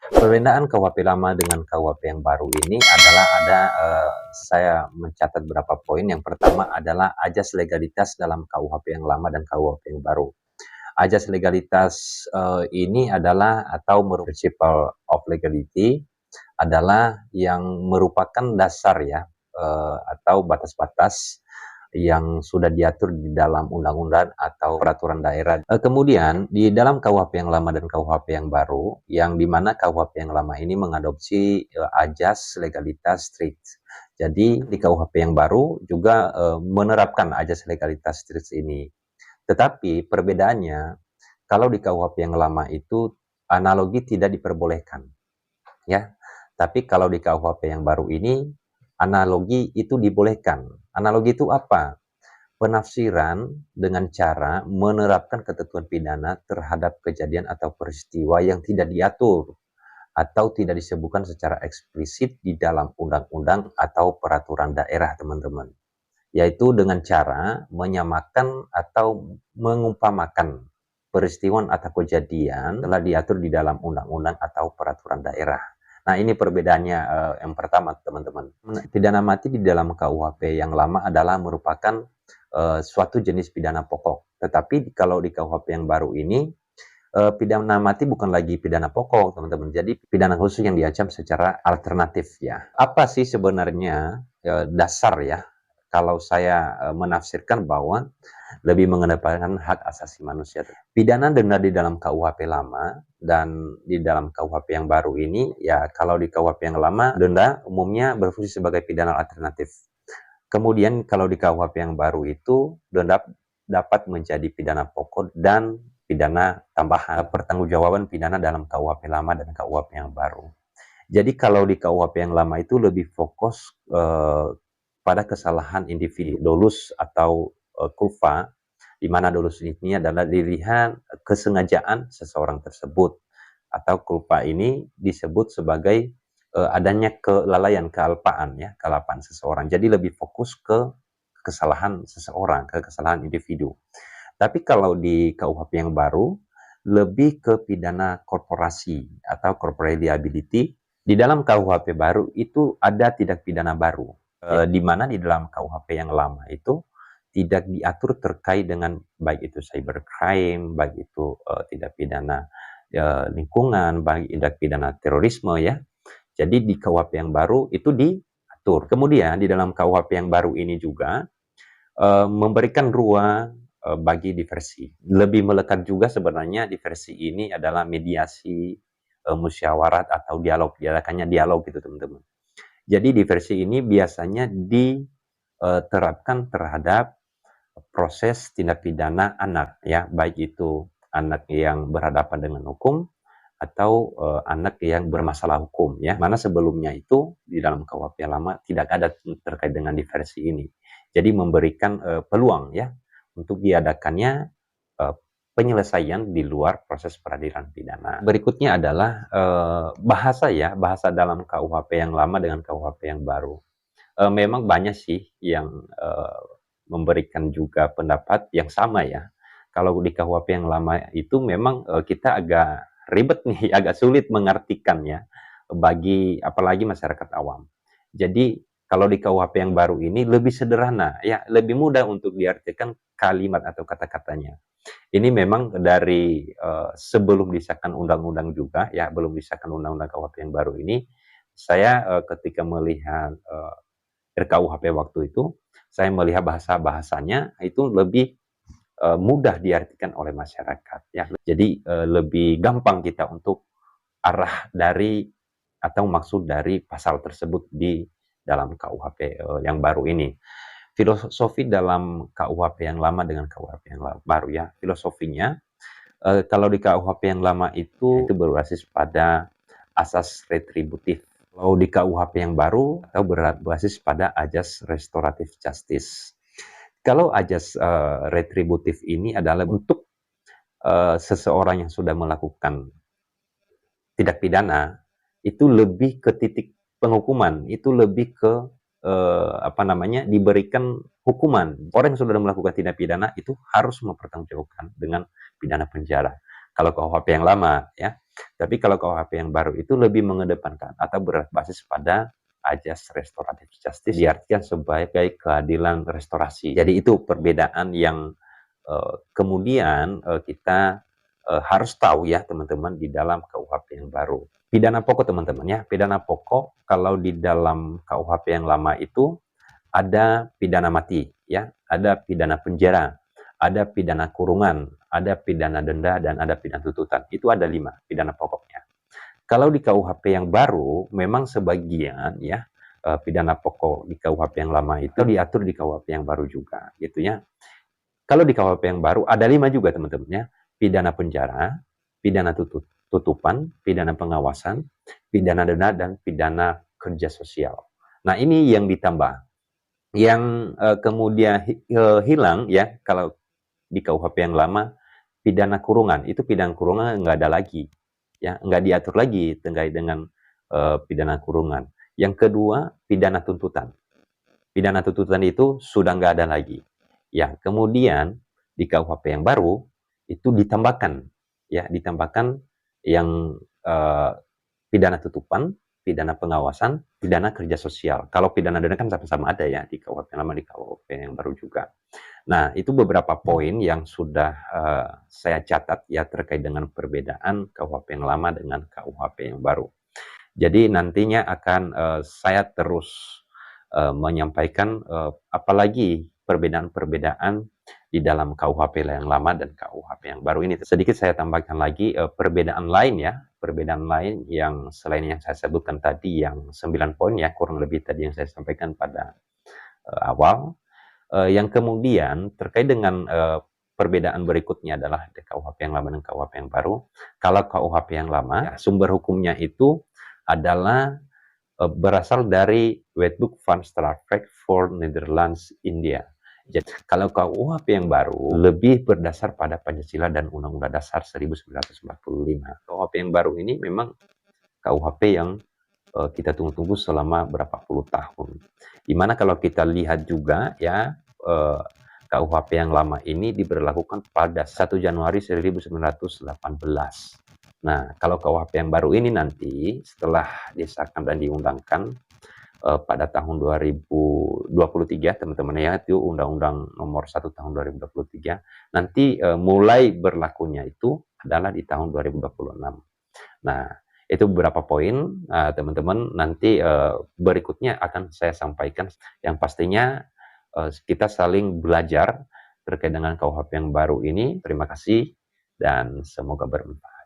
Perbedaan KUHP lama dengan KUHP yang baru ini adalah saya mencatat beberapa poin. Yang pertama adalah ajas legalitas dalam KUHP yang lama dan KUHP yang baru. Ajas legalitas ini adalah atau principle of legality adalah yang merupakan dasar ya atau batas-batas yang sudah diatur di dalam undang-undang atau peraturan daerah. Kemudian di dalam KUHP yang lama dan KUHP yang baru, yang dimana KUHP yang lama ini mengadopsi ajas legalitas strict. Jadi di KUHP yang baru juga menerapkan ajas legalitas strict ini. Tetapi perbedaannya, kalau di KUHP yang lama itu analogi tidak diperbolehkan, ya. Tapi kalau di KUHP yang baru ini analogi itu dibolehkan. Analogi itu apa? Penafsiran dengan cara menerapkan ketentuan pidana terhadap kejadian atau peristiwa yang tidak diatur atau tidak disebutkan secara eksplisit di dalam undang-undang atau peraturan daerah, teman-teman. Yaitu dengan cara menyamakan atau mengumpamakan peristiwa atau kejadian telah diatur di dalam undang-undang atau peraturan daerah. Nah, ini perbedaannya yang pertama, teman-teman. Pidana mati di dalam KUHP yang lama adalah merupakan suatu jenis pidana pokok. Tetapi kalau di KUHP yang baru ini, pidana mati bukan lagi pidana pokok, teman-teman. Jadi pidana khusus yang diancam secara alternatif ya. Apa sih sebenarnya dasar ya? Kalau saya menafsirkan bahwa lebih mengedepankan hak asasi manusia. Pidana denda di dalam KUHP lama dan di dalam KUHP yang baru ini, ya kalau di KUHP yang lama, denda umumnya berfungsi sebagai pidana alternatif. Kemudian kalau di KUHP yang baru itu, denda dapat menjadi pidana pokok dan pidana tambahan. Pertanggungjawaban pidana dalam KUHP lama dan KUHP yang baru. Jadi kalau di KUHP yang lama itu lebih fokus pada kesalahan individu, dolus atau kulfa, di mana dolus ini adalah dilihat kesengajaan seseorang tersebut, atau kulfa ini disebut sebagai adanya kelalaian, kealpaan ya, kealpaan seseorang. Jadi lebih fokus ke kesalahan seseorang, ke kesalahan individu. Tapi kalau di KUHP yang baru lebih ke pidana korporasi atau corporate liability. Di dalam KUHP baru itu ada tindak pidana baru, di mana di dalam KUHP yang lama itu tidak diatur terkait dengan baik itu cybercrime, baik itu tindak pidana lingkungan, baik tindak pidana terorisme ya. Jadi di KUHP yang baru itu diatur. Kemudian di dalam KUHP yang baru ini juga memberikan ruang bagi diversi. Lebih melekat juga sebenarnya diversi ini adalah mediasi, musyawarat atau dialog, diadakannya dialog gitu teman-teman. Jadi diversi ini biasanya diterapkan terhadap proses tindak pidana anak ya, baik itu anak yang berhadapan dengan hukum atau anak yang bermasalah hukum ya. Mana sebelumnya itu di dalam KUHP lama tidak ada terkait dengan diversi ini. Jadi memberikan peluang ya untuk diadakannya penyelesaian di luar proses peradilan pidana. Berikutnya adalah bahasa ya, bahasa dalam KUHP yang lama dengan KUHP yang baru. Memang banyak sih yang memberikan juga pendapat yang sama ya. Kalau di KUHP yang lama itu memang kita agak ribet nih, agak sulit mengartikannya bagi apalagi masyarakat awam. Jadi kalau di KUHP yang baru ini lebih sederhana, ya lebih mudah untuk diartikan kalimat atau kata-katanya. Ini memang dari sebelum disahkan undang-undang juga, ya belum disahkan undang-undang KUHP yang baru ini, saya ketika melihat RKUHP waktu itu, saya melihat bahasa-bahasanya itu lebih mudah diartikan oleh masyarakat. Ya. Jadi lebih gampang kita untuk arah dari atau maksud dari pasal tersebut di dalam KUHP yang baru ini. Filosofi dalam KUHP yang lama dengan KUHP yang baru ya. Filosofinya, kalau di KUHP yang lama itu berbasis pada asas retributif. Kalau di KUHP yang baru, atau berbasis pada ajas restoratif justice. Kalau ajas retributif ini adalah untuk seseorang yang sudah melakukan tindak pidana, itu lebih ke titik penghukuman, itu lebih ke diberikan hukuman. Orang yang sudah melakukan tindak pidana itu harus mempertanggungjawabkan dengan pidana penjara. kalau KUHP yang lama ya. Tapi kalau KUHP yang baru itu lebih mengedepankan atau berbasis pada ajas restoratif justice, diartikan sebagai keadilan restorasi. Jadi itu perbedaan yang kemudian kita harus tahu ya teman-teman di dalam KUHP yang baru. Pidana pokok teman-teman ya, pidana pokok kalau di dalam KUHP yang lama itu ada pidana mati ya, ada pidana penjara, ada pidana kurungan, ada pidana denda, dan ada pidana tuntutan. Itu ada 5 pidana pokoknya. Kalau di KUHP yang baru, memang sebagian ya pidana pokok di KUHP yang lama itu diatur di KUHP yang baru juga, gitu ya. Kalau di KUHP yang baru ada 5 juga teman-teman ya, pidana penjara, pidana tutupan, pidana pengawasan, pidana denda, dan pidana kerja sosial. Nah ini yang ditambah. Yang kemudian hilang ya, kalau di KUHP yang lama, pidana kurungan. Itu pidana kurungan nggak ada lagi. Ya, nggak diatur lagi terkait dengan pidana kurungan. Yang kedua, pidana tuntutan. Pidana tuntutan itu sudah nggak ada lagi. Ya, kemudian di KUHP yang baru itu ditambahkan, ya, ditambahkan yang pidana tutupan, pidana pengawasan, pidana kerja sosial. Kalau pidana denda kan sama-sama ada ya di KUHP yang lama, di KUHP yang baru juga. Nah, itu beberapa poin yang sudah saya catat ya terkait dengan perbedaan KUHP yang lama dengan KUHP yang baru. Jadi nantinya akan saya terus menyampaikan apalagi perbedaan-perbedaan di dalam KUHP yang lama dan KUHP yang baru ini. Sedikit saya tambahkan lagi perbedaan lain ya, perbedaan lain yang selain yang saya sebutkan tadi yang 9 poin ya, kurang lebih tadi yang saya sampaikan pada awal. Yang kemudian terkait dengan perbedaan berikutnya adalah KUHP yang lama dan KUHP yang baru. Kalau KUHP yang lama, sumber hukumnya itu adalah berasal dari Wetboek van Strafrecht for Netherlands, India. Jadi, kalau KUHP yang baru lebih berdasar pada Pancasila dan Undang-Undang Dasar 1945. KUHP yang baru ini memang KUHP yang kita tunggu-tunggu selama berapa puluh tahun. Dimana kalau kita lihat juga ya KUHP yang lama ini diberlakukan pada 1 Januari 1918. Nah, kalau KUHP yang baru ini nanti setelah disahkan dan diundangkan pada tahun 2023 teman-teman ya, itu Undang-Undang Nomor 1 tahun 2023, nanti mulai berlakunya itu adalah di tahun 2026. Nah, itu beberapa poin teman-teman, nanti berikutnya akan saya sampaikan, yang pastinya kita saling belajar terkait dengan KUHP yang baru ini. Terima kasih dan semoga bermanfaat.